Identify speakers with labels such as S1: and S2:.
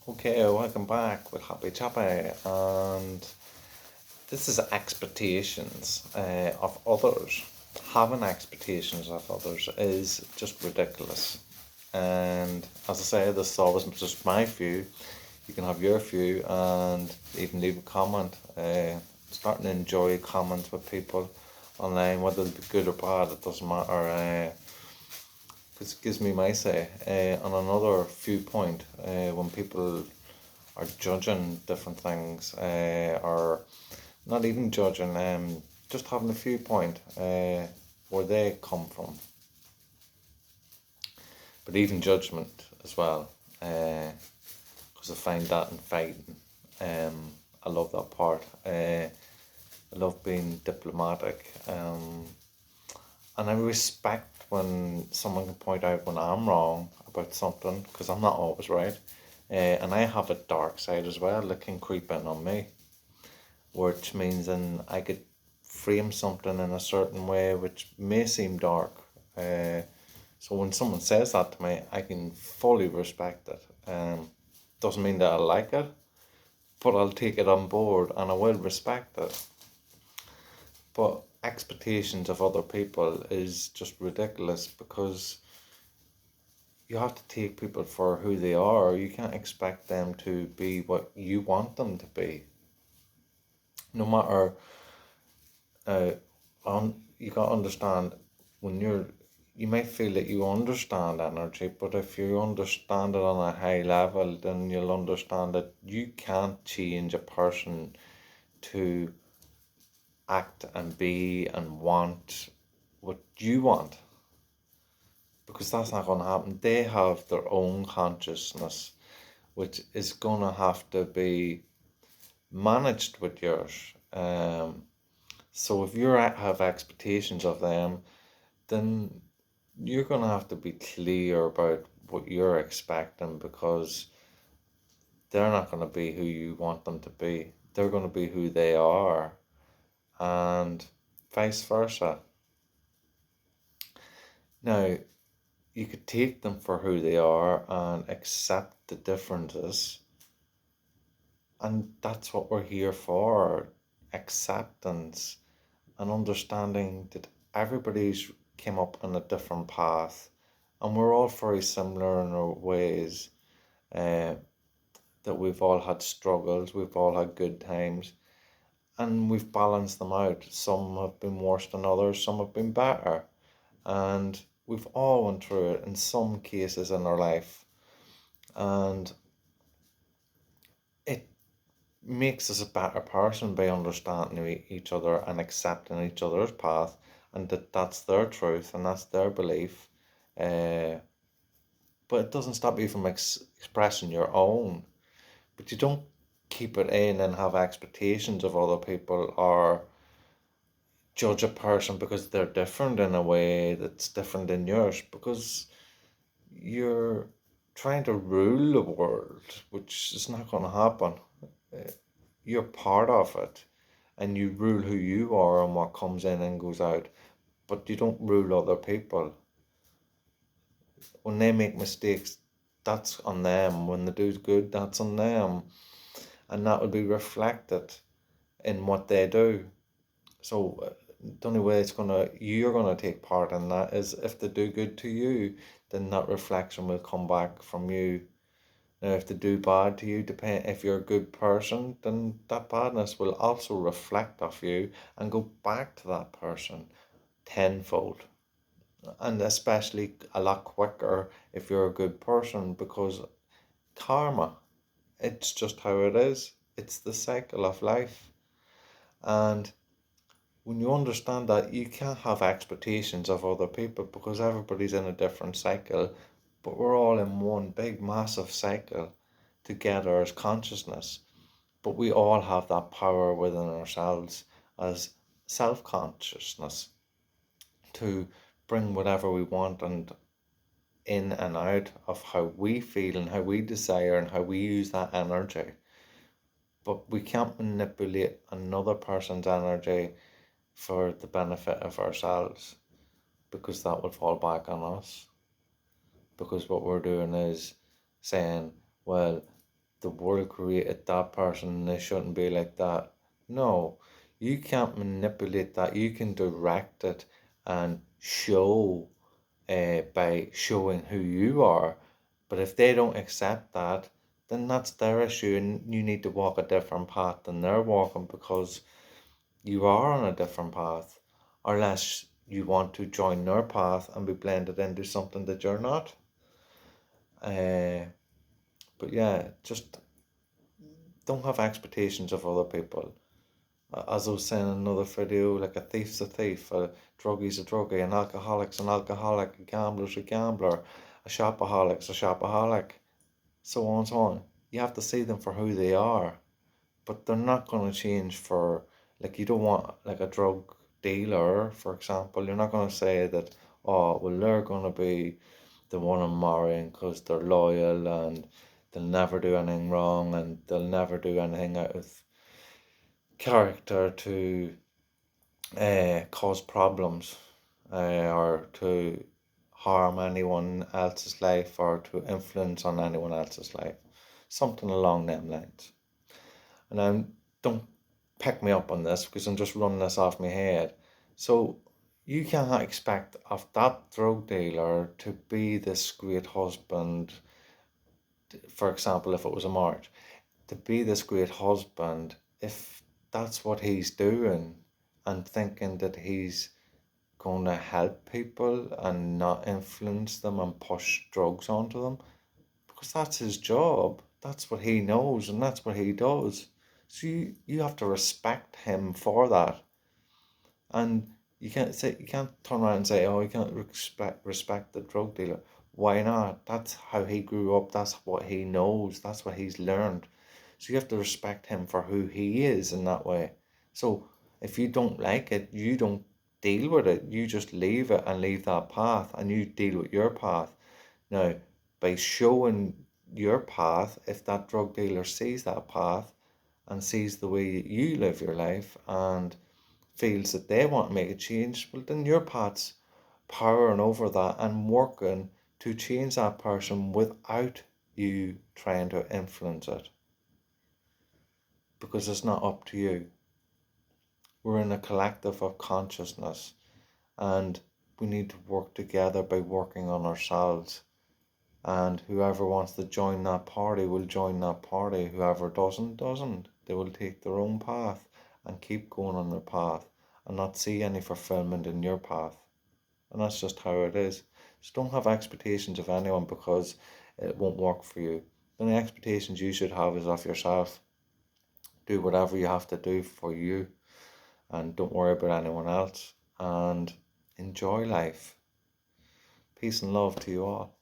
S1: Okay, welcome back with Happy Chappy, and this is expectations of others. Having expectations of others is just ridiculous. And as I say, this is always just my view. You can have your view and even leave a comment. Starting to enjoy comments with people online, whether it be good or bad, it doesn't matter. Because it gives me my say. On another viewpoint, when people are judging different things, or not even judging, just having a viewpoint where they come from. But even judgment as well, because I find that in fighting. I love that part. I love being diplomatic, and I respect when someone can point out when I'm wrong about something, because I'm not always right. And I have a dark side as well that can creep in on me, which means then I could frame something in a certain way which may seem dark. So when someone says that to me, I can fully respect it. Doesn't mean that I like it, but I'll take it on board and I will respect it. But expectations of other people is just ridiculous, because you have to take people for who they are. You can't expect them to be what you want them to be. No matter, you got to understand, when you might feel that you understand energy, but if you understand it on a high level, then you'll understand that you can't change a person to act and be and want what you want, because that's not going to happen. They have their own consciousness, which is going to have to be managed with yours. So if you have expectations of them, then you're going to have to be clear about what you're expecting, because they're not going to be who you want them to be. They're going to be who they are, and vice versa. Now, you could take them for who they are and accept the differences, and that's what we're here for: acceptance and understanding that everybody's came up on a different path, and we're all very similar in our ways. Uh, that we've all had struggles, we've all had good times, and we've balanced them out. Some have been worse than others, some have been better, and we've all went through it in some cases in our life, and it makes us a better person by understanding each other and accepting each other's path, and that's their truth and that's their belief. Uh, but it doesn't stop you from expressing your own. But you don't keep it in and have expectations of other people, or judge a person because they're different in a way that's different than yours, because you're trying to rule the world, which is not going to happen. Uh, You're part of it, and you rule who you are and what comes in and goes out, but you don't rule other people. When they make mistakes, that's on them. When they do good, that's on them, and that will be reflected in what they do. So the only way you're gonna take part in that is if they do good to you, then that reflection will come back from you. Now, if they do bad to you, depend if you're a good person, then that badness will also reflect off you and go back to that person tenfold. And especially a lot quicker if you're a good person, because karma, it's just how it is. It's the cycle of life. And when you understand that, you can't have expectations of other people, because everybody's in a different cycle, but we're all in one big massive cycle together as consciousness. But we all have that power within ourselves as self-consciousness to bring whatever we want and in and out of how we feel and how we desire and how we use that energy. But we can't manipulate another person's energy for the benefit of ourselves, because that would fall back on us. Because what we're doing is saying, well, the world created that person and they shouldn't be like that. No, you can't manipulate that. You can direct it and show by showing who you are. But if they don't accept that, then that's their issue, and you need to walk a different path than they're walking because you are on a different path, unless you want to join their path and be blended into something that you're not. Uh, but yeah, just don't have expectations of other people. As I was saying in another video, like a thief's a thief, a druggie's a druggie, an alcoholic's an alcoholic, a gambler's a gambler, a shopaholic's a shopaholic, so on and so on. You have to see them for who they are, but they're not going to change for, like, you don't want, like, a drug dealer, for example, you're not going to say that, oh, well, they're going to be the one I'm marrying because they're loyal and they'll never do anything wrong and they'll never do anything out of character to cause problems or to harm anyone else's life or to influence on anyone else's life. Something along them lines. And don't pick me up on this because I'm just running this off my head. So you cannot expect of that drug dealer to be this great husband, for example, if it was a marriage, to be this great husband if that's what he's doing and thinking that he's going to help people and not influence them and push drugs onto them, because that's his job. That's what he knows and that's what he does. So you have to respect him for that. And you can't turn around and say, oh, you can't respect the drug dealer. Why not? That's how he grew up. That's what he knows. That's what he's learned. So you have to respect him for who he is in that way. So if you don't like it, you don't deal with it. You just leave it and leave that path and you deal with your path. Now, by showing your path, if that drug dealer sees that path and sees the way you live your life and feels that they want to make a change, well, then your path's powering over that and working to change that person without you trying to influence it, because it's not up to you. We're in a collective of consciousness and we need to work together by working on ourselves. And whoever wants to join that party will join that party. Whoever doesn't. They will take their own path and keep going on their path and not see any fulfillment in your path. And that's just how it is. So don't have expectations of anyone because it won't work for you. The only expectations you should have is of yourself. Do whatever you have to do for you and don't worry about anyone else and enjoy life. Peace and love to you all.